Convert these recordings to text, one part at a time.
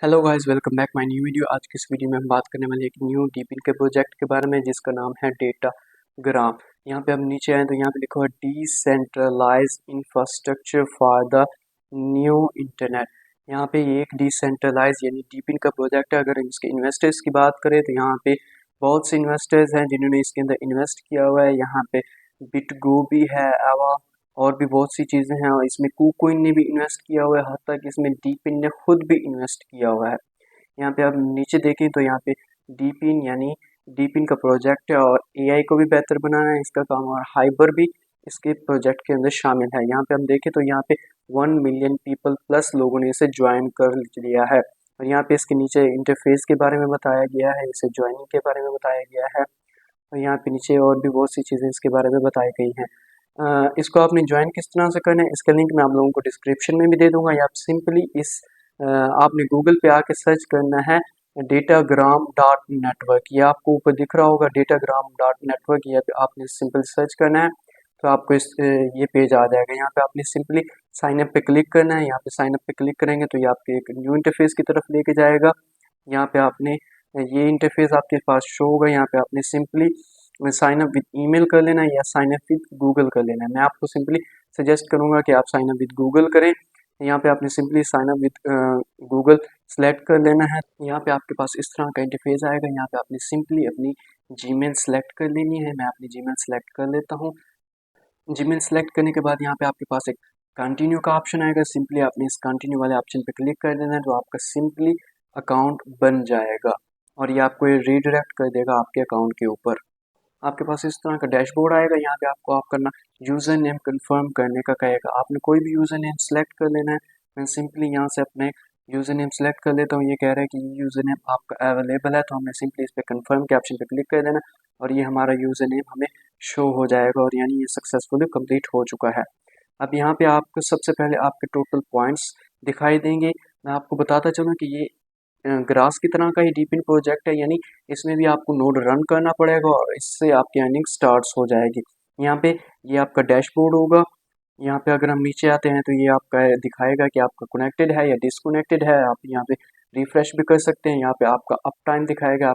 Hello guys, welcome back my new video. आज की इस वीडियो में हम बात करने वाले एक न्यू डीपिन के प्रोजेक्ट के बारे में जिसका नाम है डेटा ग्राम। यहाँ पे हम नीचे आए तो यहाँ पे लिखा हुआ decentralise infrastructure for the new internet. यहाँ पे ये एक डिसेंट्रलाइज यानी डीपिन का प्रोजेक्ट है। अगर हम इसके इन्वेस्टर्स की बात करें तो यहाँ पे बहुत से इन्वेस्टर्स हैं जिन्होंने इसके अंदर इन्वेस्ट किया हुआ है। यहाँ पे बिटगो भी है, आवा और भी बहुत सी चीज़ें हैं, और इसमें कुकोइन ने भी इन्वेस्ट किया हुआ है, हद तक इसमें डीपिन ने खुद भी इन्वेस्ट किया हुआ है। यहाँ पे आप नीचे देखें तो यहाँ पे डीपिन यानी डीपिन का प्रोजेक्ट है और एआई को भी बेहतर बनाना है इसका काम, और हाइबर भी इसके प्रोजेक्ट के अंदर शामिल है। यहाँ पे हम देखें तो यहाँ पे 1 मिलियन पीपल प्लस लोगों ने इसे ज्वाइन कर लिया है, और यहाँ पे इसके नीचे इंटरफेस के बारे में बताया गया है, इसे ज्वाइनिंग के बारे में बताया गया है, और यहाँ पे नीचे और भी बहुत सी चीज़ें इसके बारे में बताई गई हैं। इसको आपने ज्वाइन किस तरह से करना है इसका लिंक मैं आप लोगों को डिस्क्रिप्शन में भी दे दूंगा, या आप सिंपली आपने गूगल पे आके सर्च करना है डेटाग्राम डॉट नेटवर्क। ये आपको ऊपर दिख रहा होगा डेटाग्राम डॉट नेटवर्क, या आपने सिंपल सर्च करना है तो आपको ये पेज आ जाएगा। यहाँ पे आपने सिंपली साइन अप पे क्लिक करना है। यहाँ पे साइन अप पे क्लिक करेंगे तो ये आपके एक न्यू इंटरफेस की तरफ लेके जाएगा। यहाँ पे आपने ये इंटरफेस आपके पास शो होगा। यहाँ पे आपने simply sign up with email कर लेना है या साइन अप विद गूगल कर लेना है। मैं आपको सिंपली सजेस्ट करूंगा कि आप साइन अप विद गूगल करें। यहाँ पे आपने simply sign up with Google select कर लेना है। यहाँ पे आपके पास इस तरह का इंटरफेस आएगा। यहाँ पे आपने सिंपली अपनी जीमेल सेलेक्ट कर लेनी है। मैं अपनी जीमेल सेलेक्ट कर लेता हूँ। जीमेल सेलेक्ट करने के बाद यहाँ पे आपके पास एक कंटिन्यू का ऑप्शन आएगा। सिंपली आपने इस कंटिन्यू वाले ऑप्शन पे क्लिक कर देना है तो आपका सिंपली अकाउंट बन जाएगा, और ये आपको ये रीडायरेक्ट कर देगा आपके अकाउंट के ऊपर। आपके पास इस तरह का डैशबोर्ड आएगा। यहाँ पे आपको आप करना यूज़र नेम कन्फर्म करने का कहेगा। आपने कोई भी यूज़र नेम सेलेक्ट कर लेना है। मैं सिंपली यहाँ से अपने यूज़र नेम सेलेक्ट कर लेता हूँ। ये कह रहा है कि ये यूज़र नेम आपका अवेलेबल है, तो हमने सिंपली इस पर कन्फर्म के ऑप्शन पे क्लिक कर देना, और ये हमारा यूज़र नेम हमें शो हो जाएगा, और यानी ये सक्सेसफुली कंप्लीट हो चुका है। अब यहाँ पे आपको सबसे पहले आपके टोटल पॉइंट्स दिखाई देंगे। मैं आपको बताता चलूँ कि ये ग्रास की तरह का ही डीपिन प्रोजेक्ट है, यानी इसमें भी आपको नोड रन करना पड़ेगा और इससे आपकी अर्निंग स्टार्ट्स हो जाएगी। यहाँ पे ये आपका डैशबोर्ड होगा। यहाँ पे अगर हम नीचे आते हैं तो ये आपका दिखाएगा कि आपका कनेक्टेड है या डिसकनेक्टेड है। आप यहाँ पे रिफ्रेश भी कर सकते हैं। यहाँ पे आपका अप टाइम दिखाएगा,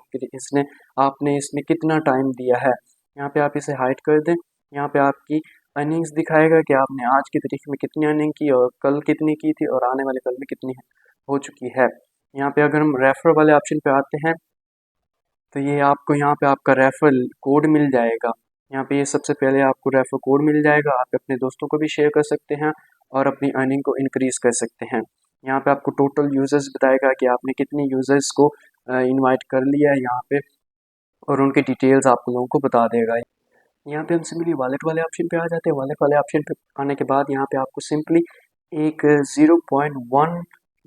आपने इसमें कितना टाइम दिया है। यहाँ पे आप इसे हाइड कर दें। यहाँ पे आपकी अर्निंग्स दिखाएगा कि आपने आज की तारीख में कितनी अर्निंग की और कल कितनी की थी और आने वाले कल में कितनी हो चुकी है। यहाँ पे अगर हम रेफर वाले ऑप्शन पे आते हैं तो ये आपको यहाँ पे आपका रेफरल कोड मिल जाएगा। यहाँ पे ये सबसे पहले आपको रेफर कोड मिल जाएगा। आप अपने दोस्तों को भी शेयर कर सकते हैं और अपनी अर्निंग को इंक्रीज कर सकते हैं। यहाँ पे आपको टोटल यूजर्स बताएगा कि आपने कितने यूजर्स को इनवाइट कर लिया है यहाँ पे, और उनकी डिटेल्स आपको लोगों को बता देगा। यहाँ पे हम सिंपली वॉलेट वाले ऑप्शन पे आ जाते हैं। वॉलेट वाले ऑप्शन पे आने के बाद यहाँ पे आपको सिंपली एक 0.1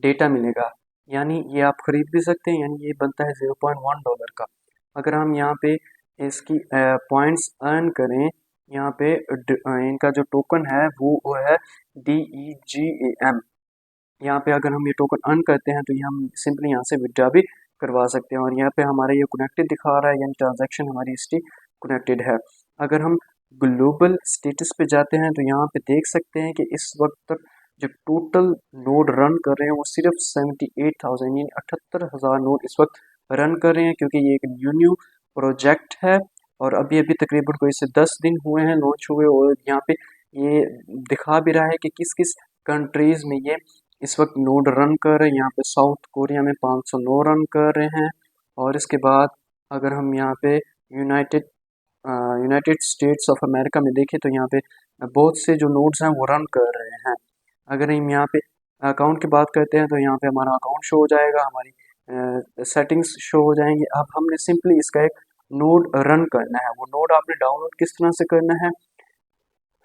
डेटा मिलेगा, यानी ये आप खरीद भी सकते हैं, यानी ये बनता है $0.1 का। अगर हम यहाँ पे इसकी पॉइंट्स अर्न करें, यहाँ पे इनका जो टोकन है वो है DEGAM। यहाँ पे अगर हम ये टोकन अर्न करते हैं तो ये हम सिंपली यहाँ से विड्रॉ भी करवा सकते हैं, और यहाँ पे हमारा ये कनेक्टेड दिखा रहा है, यानी ट्रांजैक्शन हमारी हिस्ट्री कनेक्टेड है। अगर हम ग्लोबल स्टेटस पे जाते हैं तो यहाँ पे देख सकते हैं कि इस वक्त तक जो टोटल नोड रन कर रहे हैं वो सिर्फ 78,000 यानी 78,000 नोड इस वक्त रन कर रहे हैं, क्योंकि ये एक न्यू प्रोजेक्ट है और अभी अभी तकरीबन कोई से 10 दिन हुए हैं लॉन्च हुए, और यहाँ पे ये दिखा भी रहा है कि किस किस कंट्रीज में ये इस वक्त नोड रन कर रहे हैं। यहाँ पे साउथ कोरिया में 509 रन कर रहे हैं, और इसके बाद अगर हम यहाँ पे United United states of America में देखें तो यहाँ पे बहुत से जो नोड्स हैं वो रन कर रहे हैं। अगर हम यहाँ पे अकाउंट की बात करते हैं तो यहाँ पे हमारा अकाउंट शो हो जाएगा, हमारी सेटिंग्स शो हो जाएंगी। अब हमने सिंपली इसका एक नोड रन करना है। वो नोड आपने डाउनलोड किस तरह से करना है,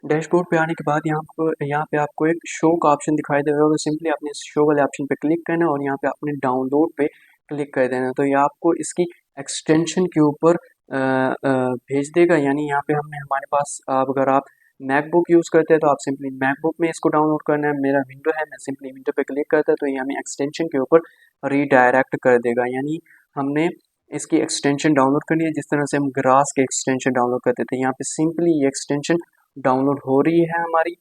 डैशबोर्ड पे आने के बाद यहाँ पे आपको एक शो का ऑप्शन दिखाई दे रहा होगा। सिंपली आपने इस शो वाले ऑप्शन पे क्लिक करना है और यहाँ पे आपने डाउनलोड पे क्लिक कर देना है, तो ये आपको इसकी एक्सटेंशन के ऊपर भेज देगा। यानी यहाँ पे हमारे पास अगर आप मैकबुक यूज़ करते हैं तो आप सिंपली मैकबुक में इसको डाउनलोड करना है। मेरा विंडो है, मैं सिंपली विंडो पे क्लिक करता है तो ये हमें एक्सटेंशन के ऊपर रीडायरेक्ट कर देगा। यानी हमने इसकी एक्सटेंशन डाउनलोड करनी है जिस तरह से हम ग्रास के एक्सटेंशन डाउनलोड करते थे। यहाँ पे सिंपली ये एक्सटेंशन डाउनलोड हो रही है हमारी।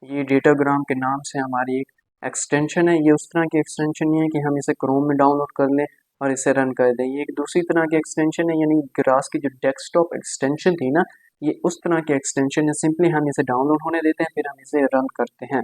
ये डेटाग्राम के नाम से हमारी एक एक्सटेंशन है, ये उस तरह की एक्सटेंशन नहीं है कि हम इसे क्रोम में डाउनलोड कर लें और इसे रन कर दें। ये एक दूसरी तरह की एक्सटेंशन है, यानी ग्रास की जो डेस्कटॉप एक्सटेंशन थी ना, ये उस तरह की एक्सटेंशन है। सिंपली हम इसे डाउनलोड होने देते हैं, फिर हम इसे रन करते हैं।